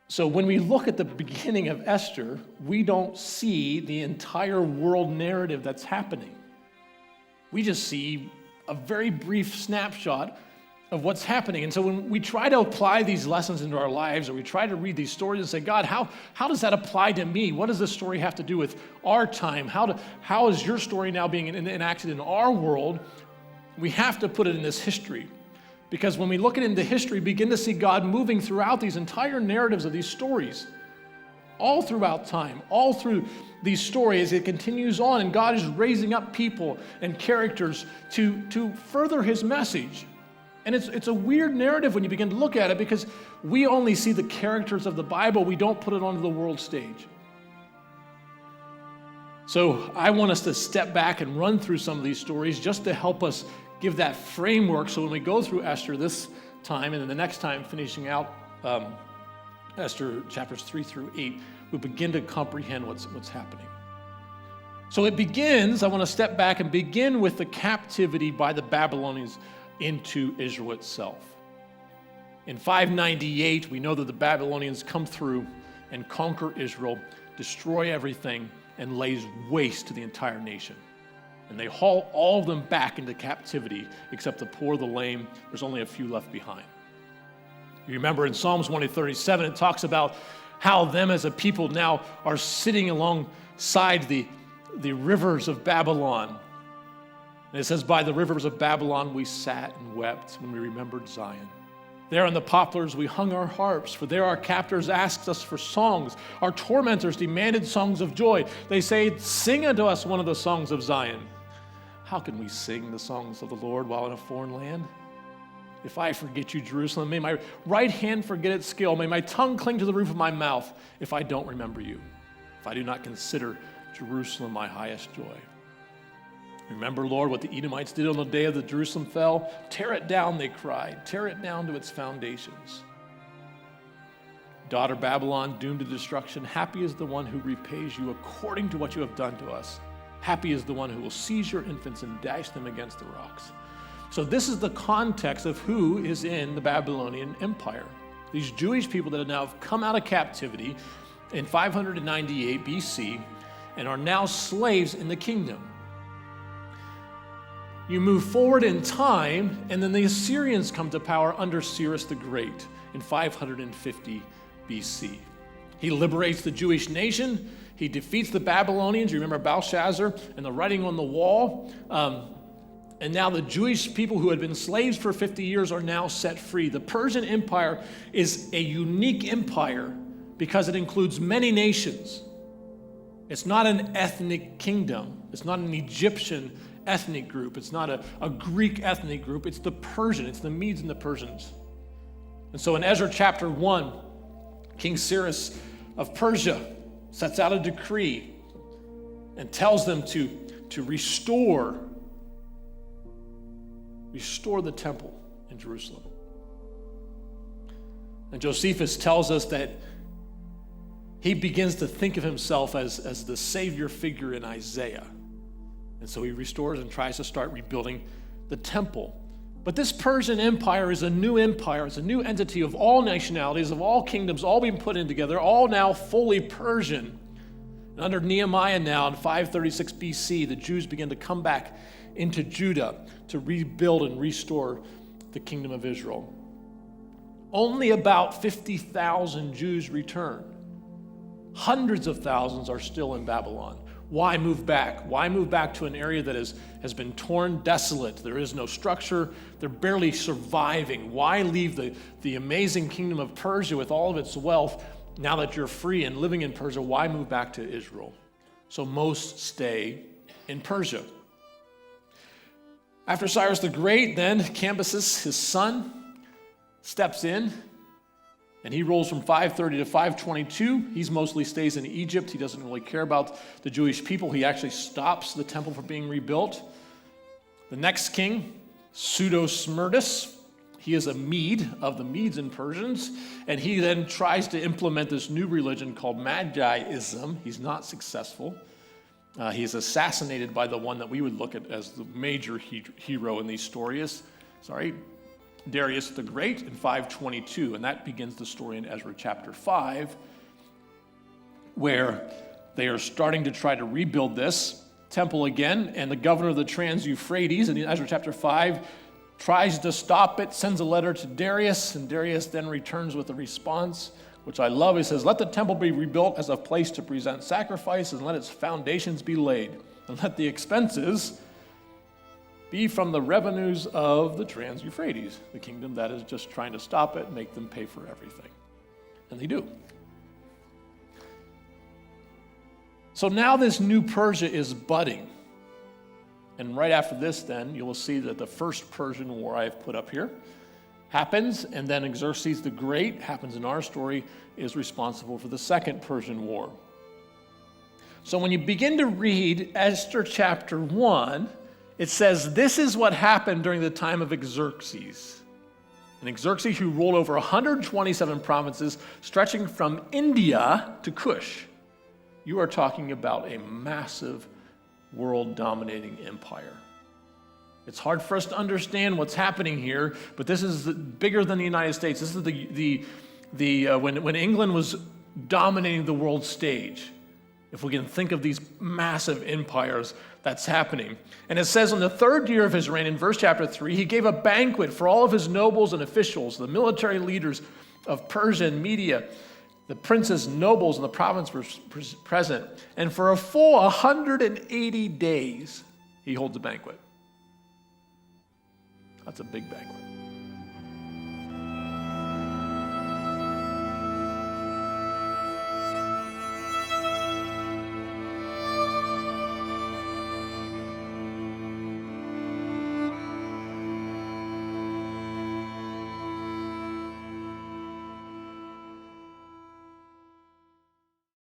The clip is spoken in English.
So when we look at the beginning of Esther, we don't see the entire world narrative that's happening. We just see a very brief snapshot of what's happening. And so when we try to apply these lessons into our lives, or we try to read these stories and say, God, how does that apply to me? What does this story have to do with our time? How is your story now being enacted in our world? We have to put it in this history. Because when we look into history, begin to see God moving throughout these entire narratives of these stories, all throughout time, all through these stories, it continues on, and God is raising up people and characters to further his message. And it's a weird narrative when you begin to look at it, because we only see the characters of the Bible. We don't put it onto the world stage. So I want us to step back and run through some of these stories just to help us give that framework, so when we go through Esther this time, and then the next time finishing out Esther chapters 3 through 8, we begin to comprehend what's happening. So it begins, I want to step back and begin with the captivity by the Babylonians into Israel itself. In 598, we know that the Babylonians come through and conquer Israel, destroy everything, and lays waste to the entire nation. And they haul all of them back into captivity, except the poor, the lame. There's only a few left behind. You remember in Psalms 137, it talks about how them as a people now are sitting alongside the rivers of Babylon. And it says, by the rivers of Babylon we sat and wept when we remembered Zion. There in the poplars we hung our harps, for there our captors asked us for songs. Our tormentors demanded songs of joy. They say, sing unto us one of the songs of Zion. How can we sing the songs of the Lord while in a foreign land? If I forget you, Jerusalem, may my right hand forget its skill. May my tongue cling to the roof of my mouth if I don't remember you, if I do not consider Jerusalem my highest joy. Remember, Lord, what the Edomites did on the day of the Jerusalem fell? Tear it down, they cried. Tear it down to its foundations. Daughter Babylon, doomed to destruction, happy is the one who repays you according to what you have done to us. Happy is the one who will seize your infants and dash them against the rocks. So this is the context of who is in the Babylonian Empire. These Jewish people that have now come out of captivity in 598 BC and are now slaves in the kingdom. You move forward in time, and then the Assyrians come to power under Cyrus the Great in 550 BC. He liberates the Jewish nation. He defeats the Babylonians. You remember Belshazzar and the writing on the wall. And now the Jewish people who had been slaves for 50 years are now set free. The Persian Empire is a unique empire because it includes many nations. It's not an ethnic kingdom. It's not an Egyptian ethnic group. It's not a Greek ethnic group. It's the Persian. It's the Medes and the Persians. And so in Ezra chapter 1, King Xerxes of Persia sets out a decree and tells them to restore the temple in Jerusalem. And Josephus tells us that he begins to think of himself as the savior figure in Isaiah. And so he restores and tries to start rebuilding the temple. But this Persian Empire is a new empire. It's a new entity of all nationalities, of all kingdoms, all being put in together, all now fully Persian. And under Nehemiah now in 536 BC, the Jews begin to come back into Judah to rebuild and restore the kingdom of Israel. Only about 50,000 Jews return. Hundreds of thousands are still in Babylon. Why move back? Why move back to an area that has been torn desolate? There is no structure. They're barely surviving. Why leave the amazing kingdom of Persia with all of its wealth now that you're free and living in Persia? Why move back to Israel? So most stay in Persia. After Cyrus the Great, then Cambyses, his son, steps in. And he rules from 530 to 522. He mostly stays in Egypt. He doesn't really care about the Jewish people. He actually stops the temple from being rebuilt. The next king, Pseudo-Smerdis, he is a Mede of the Medes and Persians, and he then tries to implement this new religion called Magiism. He's not successful. He is assassinated by the one that we would look at as the major hero in these stories. Darius the Great in 522, and that begins the story in Ezra chapter 5, where they are starting to try to rebuild this temple again, and the governor of the Trans-Euphrates in Ezra chapter 5 tries to stop it, sends a letter to Darius, and Darius then returns with a response, which I love. He says, "Let the temple be rebuilt as a place to present sacrifices, and let its foundations be laid, and let the expenses be from the revenues of the Trans-Euphrates," the kingdom that is just trying to stop it and make them pay for everything. And they do. So now this new Persia is budding. And right after this, then, you will see that the first Persian war I've put up here happens, and then Xerxes the Great, happens in our story, is responsible for the second Persian war. So when you begin to read Esther chapter 1, it says, this is what happened during the time of Xerxes. And Xerxes, who ruled over 127 provinces, stretching from India to Kush. You are talking about a massive world-dominating empire. It's hard for us to understand what's happening here, but this is bigger than the United States. This is when England was dominating the world stage. If we can think of these massive empires, that's happening. And it says in the third year of his reign, in verse chapter 3, he gave a banquet for all of his nobles and officials, the military leaders of Persia and Media. The princes, nobles in the province were present. And for a full 180 days, he holds a banquet. That's a big banquet.